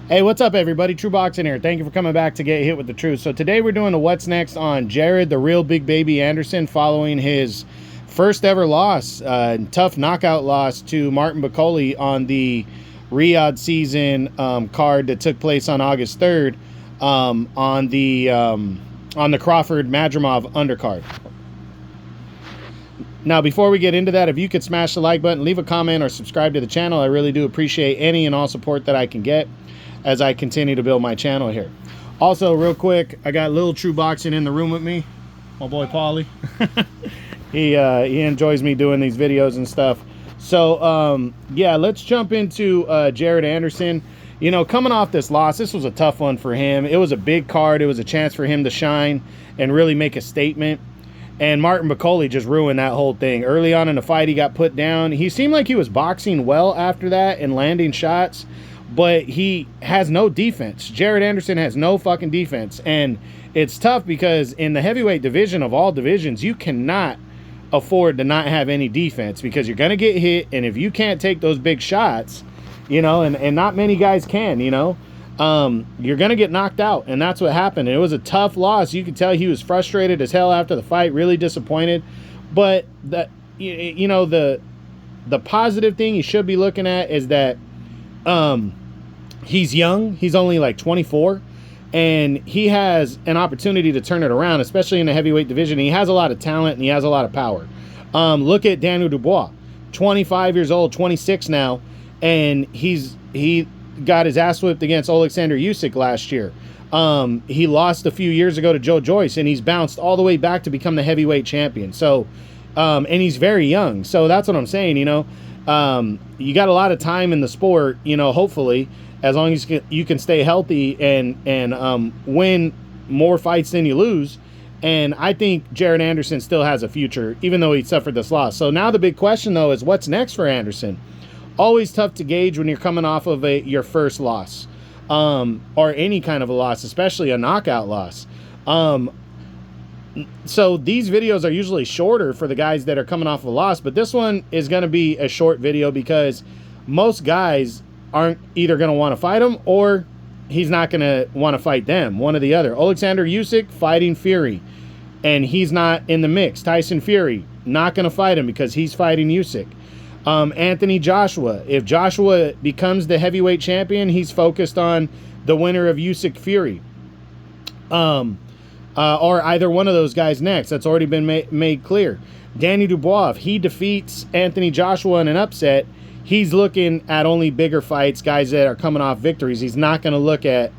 Hey, what's up, everybody? True Boxing here. Thank you for coming back to Get Hit with the Truth. So today we're doing the What's Next on Jared, the real Big Baby Anderson, following his first ever loss, tough knockout loss to Martin Bakole on the Riyadh season card that took place on August 3rd on the Crawford Madrimov undercard. Now, before we get into that, if you could smash the like button, leave a comment, or subscribe to the channel, I really do appreciate any and all support that I can get as I continue to build my channel here. Also, real quick, I got Little True Boxing in the room with me, my boy Paulie. he enjoys me doing these videos and stuff. So yeah, let's jump into Jared Anderson. You know, coming off this loss, this was a tough one for him. It was a big card. It was a chance for him to shine and really make a statement. And Martin Bakole just ruined that whole thing. Early on in the fight, he got put down. He seemed like he was boxing well after that and landing shots, but he has no defense. Jared Anderson has no fucking defense. And it's tough because in the heavyweight division of all divisions, you cannot afford to not have any defense because you're going to get hit. And if you can't take those big shots, you know, and not many guys can, you know, you're going to get knocked out. And that's what happened. And it was a tough loss. You could tell he was frustrated as hell after the fight, really disappointed. But that, you know, the positive thing you should be looking at is that he's young. He's only like 24, and he has an opportunity to turn it around, especially in the heavyweight division. He has a lot of talent and he has a lot of power. Look at Daniel Dubois, 25 years old, 26 now, and he got his ass whipped against Alexander Usyk last year. He lost a few years ago to Joe Joyce, and he's bounced all the way back to become the heavyweight champion. So, and he's very young. So that's what I'm saying, you know. You got a lot of time in the sport, you know, hopefully, as long as you can stay healthy and win more fights than you lose. And I think Jared Anderson still has a future, even though he suffered this loss. So now the big question, though, is what's next for Anderson? Always tough to gauge when you're coming off of your first loss, or any kind of a loss, especially a knockout loss. So these videos are usually shorter for the guys that are coming off a loss, but this one is going to be a short video because most guys aren't either going to want to fight him or he's not going to want to fight them, one or the other. Alexander Usyk fighting Fury, and he's not in the mix. Tyson Fury, not going to fight him because he's fighting Usyk. Anthony Joshua, if Joshua becomes the heavyweight champion, he's focused on the winner of Usyk Fury. Or either one of those guys next. That's already been made clear. Danny Dubois, if he defeats Anthony Joshua in an upset, he's looking at only bigger fights, guys that are coming off victories. He's not going to look at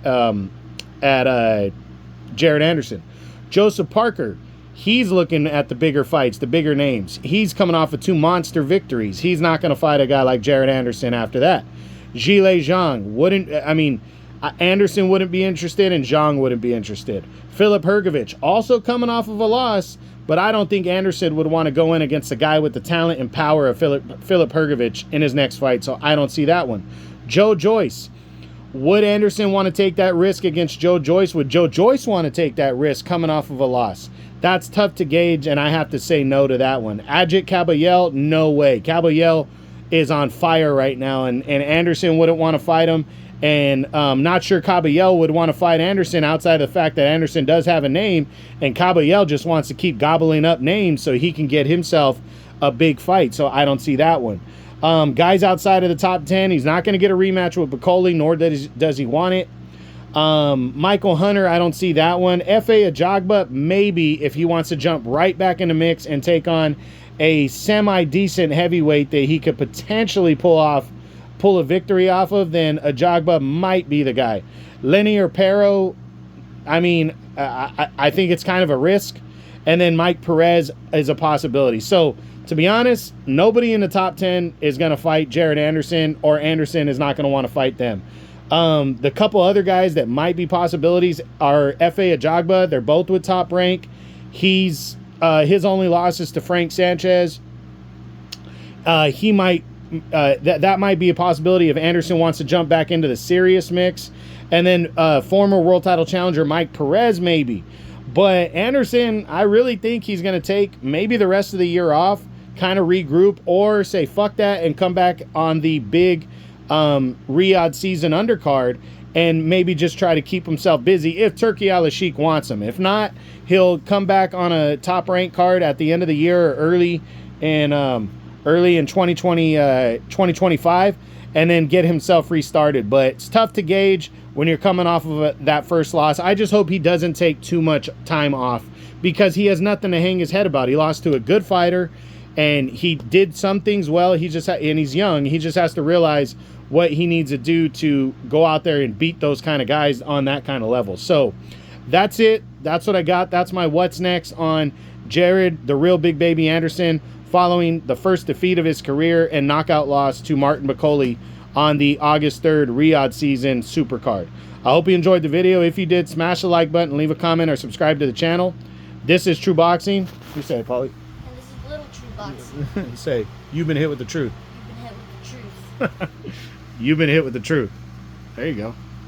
Jared Anderson. Joseph Parker, he's looking at the bigger fights, the bigger names. He's coming off of 2 monster victories. He's not going to fight a guy like Jared Anderson after that. Zhilei Zhang Anderson wouldn't be interested, and Zhang wouldn't be interested. Filip Hrgović, also coming off of a loss, but I don't think Anderson would want to go in against a guy with the talent and power of Filip Hrgović in his next fight, so I don't see that one. Joe Joyce, would Anderson want to take that risk against Joe Joyce? Would Joe Joyce want to take that risk coming off of a loss? That's tough to gauge, and I have to say no to that one. Ajit Caballel, no way. Caballel is on fire right now, and Anderson wouldn't want to fight him. And not sure Caballel would want to fight Anderson outside of the fact that Anderson does have a name, and Caballel just wants to keep gobbling up names so he can get himself a big fight. So I don't see that one. Guys outside of the top 10, he's not going to get a rematch with Bakole, nor does he want it. Michael Hunter, I don't see that one. F.A. Ajagba, maybe, if he wants to jump right back in the mix and take on a semi-decent heavyweight that he could potentially pull a victory off of, then Ajagba might be the guy. Lenny or Pero, I mean, I think it's kind of a risk. And then Mike Perez is a possibility. So, to be honest, nobody in the top 10 is going to fight Jared Anderson, or Anderson is not going to want to fight them. The couple other guys that might be possibilities are F.A. Ajagba. They're both with Top Rank. His only loss is to Frank Sanchez. He might... that might be a possibility if Anderson wants to jump back into the serious mix. And then former world title challenger Mike Perez, maybe. But Anderson, I really think he's going to take maybe the rest of the year off, kind of regroup, or say fuck that and come back on the big Riyadh season undercard and maybe just try to keep himself busy if Turki Al-Sheikh wants him. If not, he'll come back on a top rank card at the end of the year or early in 2025 and then get himself restarted. But it's tough to gauge when you're coming off of that first loss. I just hope he doesn't take too much time off because he has nothing to hang his head about. He lost to a good fighter and he did some things well. He just and he's young. He just has to realize what he needs to do to go out there and beat those kind of guys on that kind of level. So that's it. That's what I got. That's my what's next on Jared, the real Big Baby Anderson, following the first defeat of his career and knockout loss to Martin Bakole on the August 3rd Riyadh season supercard. I hope you enjoyed the video. If you did, smash the like button, leave a comment, or subscribe to the channel. This is True Boxing. You say it, Paulie. And this is Little True Boxing. You say, you've been hit with the truth. You've been hit with the truth. You've been hit with the truth. There you go.